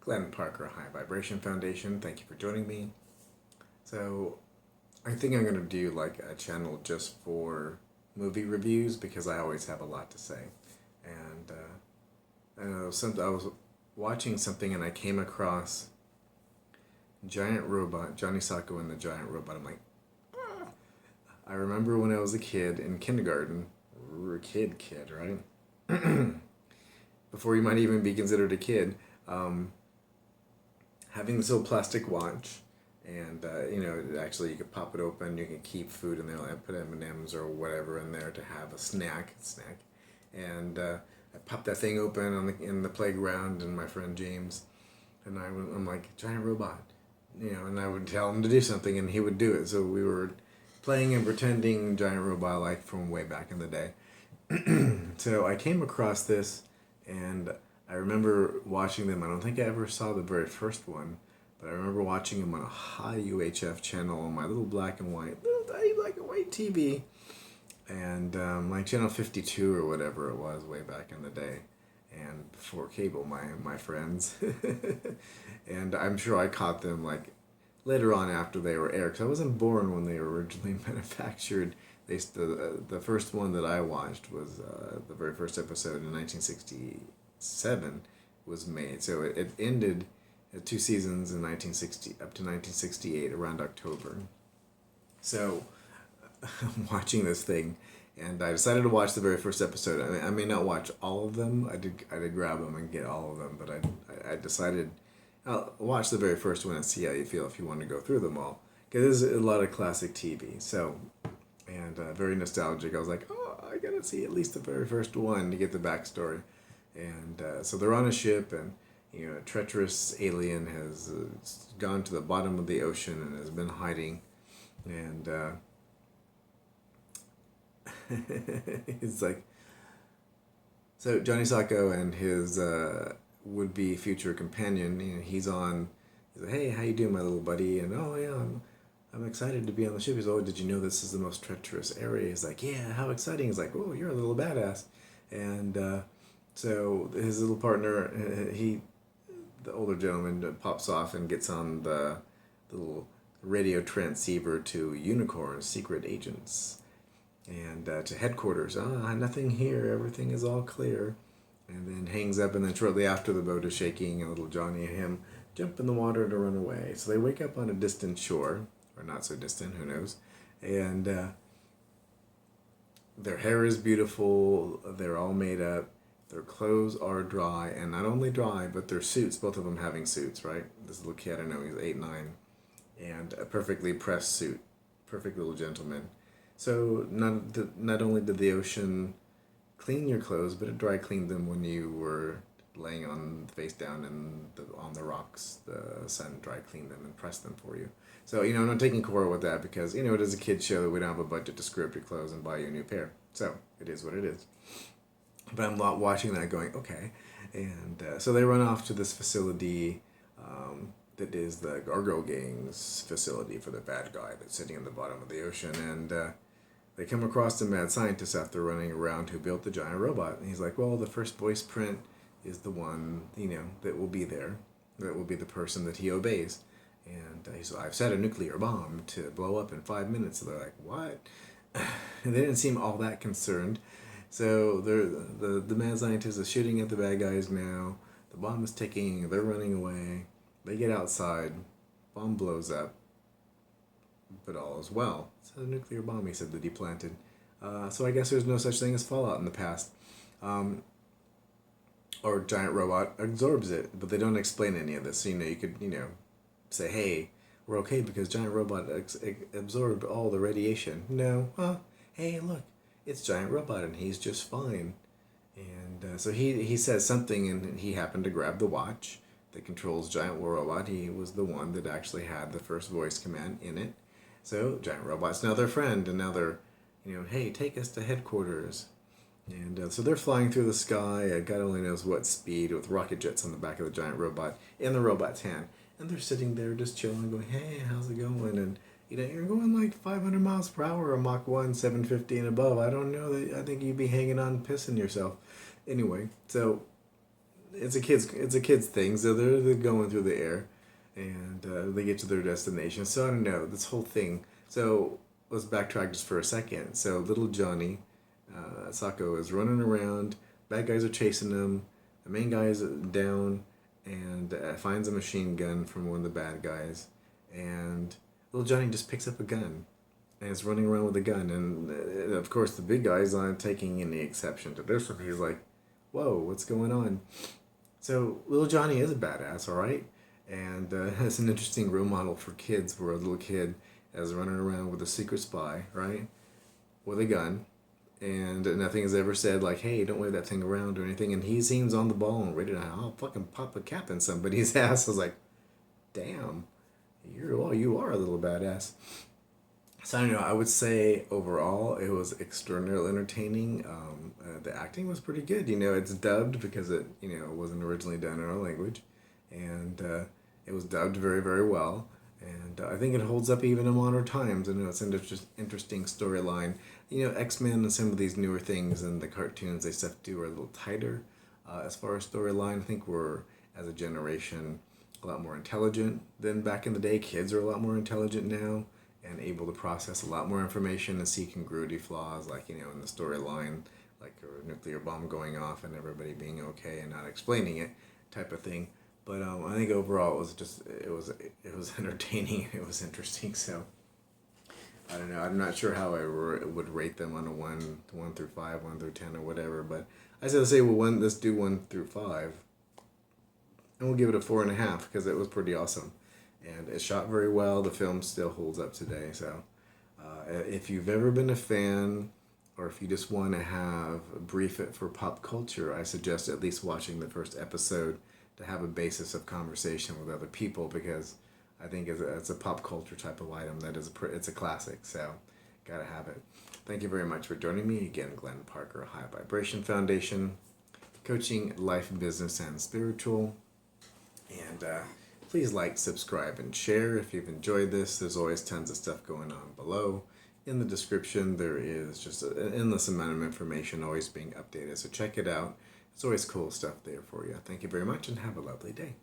Glenn Parker, High Vibration Foundation. Thank you for joining me. So, I think I'm going to do like a channel just for movie reviews because I always have a lot to say. And I know I was watching something and I came across Giant Robot, Johnny Sokko and the Giant Robot. I'm like, ah. I remember when I was a kid in kindergarten, kid, right? Before you might even be considered a kid, having this little plastic watch, and actually you could pop it open, you can keep food in there, like put M&Ms or whatever in there to have a snack, and I popped that thing open in the playground, and my friend James, and I'm like, giant robot, and I would tell him to do something, and he would do it. So we were playing and pretending giant robot like from way back in the day. So I came across this, and I remember watching them. I don't think I ever saw the very first one, but I remember watching them on a high UHF channel on my little black and white, little tiny black and white TV, and like channel 52 or whatever it was way back in the day, and before cable, my friends, and I'm sure I caught them like later on after they were aired, because I wasn't born when they were originally manufactured. The first one that I watched was the very first episode in 1967 was made. So it ended at 2 seasons in 1960 up to 1968 around October. So I'm watching this thing, and I decided to watch the very first episode. I may not watch all of them. I did grab them and get all of them, but I decided I'll watch the very first one and see how you feel if you want to go through them all, because there's a lot of classic TV. So. And very nostalgic. I was like, oh, I gotta see at least the very first one to get the backstory. And so they're on a ship, and a treacherous alien has gone to the bottom of the ocean and has been hiding. And it's like, so Johnny Sokko and his would-be future companion, he's like, hey, how you doing, my little buddy? And oh yeah, I'm excited to be on the ship. He's like, oh, did you know this is the most treacherous area? He's like, yeah, how exciting. He's like, oh, you're a little badass. And so his little partner, the older gentleman, pops off and gets on the little radio transceiver to Unicorn's secret agents. And to headquarters, nothing here, everything is all clear. And then hangs up, and then shortly after the boat is shaking, and little Johnny and him jump in the water to run away. So they wake up on a distant shore, or not so distant, who knows, and their hair is beautiful, they're all made up, their clothes are dry, and not only dry, but their suits, both of them having suits, right? This little kid, I know he's 8, 9, and a perfectly pressed suit, perfect little gentleman. So not only did the ocean clean your clothes, but it dry cleaned them when you were laying on face down and on the rocks. The sun dry cleaned them and pressed them for you. So, I'm not taking quarrel with that because, it is a kid's show that we don't have a budget to screw up your clothes and buy you a new pair. So, it is what it is. But I'm not watching that going, okay. And so they run off to this facility that is the Gargoyle Gang's facility for the bad guy that's sitting in the bottom of the ocean. And they come across the mad scientist after running around who built the giant robot. And he's like, well, the first voice print is the one, that will be there. That will be the person that he obeys. And he's like, I've set a nuclear bomb to blow up in 5 minutes. So they're like, what? And they didn't seem all that concerned. So the mad scientist is shooting at the bad guys now. The bomb is ticking. They're running away. They get outside. Bomb blows up. But all is well. It's a nuclear bomb, he said, that he planted. So I guess there's no such thing as fallout in the past. Or giant robot absorbs it, but they don't explain any of this. So, you could, say, hey, we're okay because giant robot absorbed all the radiation. No, hey, look, it's giant robot and he's just fine. And so he says something, and he happened to grab the watch that controls giant robot. He was the one that actually had the first voice command in it. So giant robot's now their friend, and now they're, hey, take us to headquarters. And so they're flying through the sky, God only knows what speed, with rocket jets on the back of the giant robot in the robot's hand. And they're sitting there just chilling, going, hey, how's it going? And, you're going like 500 miles per hour, or Mach 1, 750 and above. I don't know, I think you'd be hanging on and pissing yourself. Anyway, so it's a kid's thing. So they're going through the air, and they get to their destination. So I don't know this whole thing. So let's backtrack just for a second. So little Johnny, Sokko is running around. Bad guys are chasing him. The main guy is down, and finds a machine gun from one of the bad guys, and little Johnny just picks up a gun and is running around with a gun. And of course, the big guy's not taking any exception to this one. He's like, whoa, what's going on? So little Johnny is a badass, all right? And it's an interesting role model for kids where a little kid is running around with a secret spy, right? With a gun. And nothing is ever said like, hey, don't wave that thing around or anything. And he seems on the ball and ready to, I'll fucking pop a cap in somebody's ass. I was like, damn, you are a little badass. So I don't know, I would say overall it was extraordinarily entertaining. The acting was pretty good. It's dubbed because it, wasn't originally done in our language. And it was dubbed very, very well. And I think it holds up even in modern times. It's an interesting storyline. X-Men and some of these newer things and the cartoons they stuff do are a little tighter. As far as storyline, I think we're, as a generation, a lot more intelligent than back in the day. Kids are a lot more intelligent now and able to process a lot more information and see congruity flaws, like, in the storyline, like a nuclear bomb going off and everybody being okay and not explaining it type of thing. But I think overall it was entertaining and it was interesting. So I don't know. I'm not sure how I would rate them on a 1 through 5, 1 through 10 or whatever. But I said, let's do 1 through 5, and we'll give it a 4.5 because it was pretty awesome, and it shot very well. The film still holds up today. So if you've ever been a fan, or if you just want to brief it for pop culture, I suggest at least watching the first episode to have a basis of conversation with other people, because I think it's a pop culture type of item that it's a classic, so gotta have it. Thank you very much for joining me again, Glenn Parker, High Vibration Foundation, coaching life, business, and spiritual. And please like, subscribe, and share if you've enjoyed this. There's always tons of stuff going on below. In the description, there is just an endless amount of information always being updated, so check it out. It's always cool stuff there for you. Thank you very much, and have a lovely day.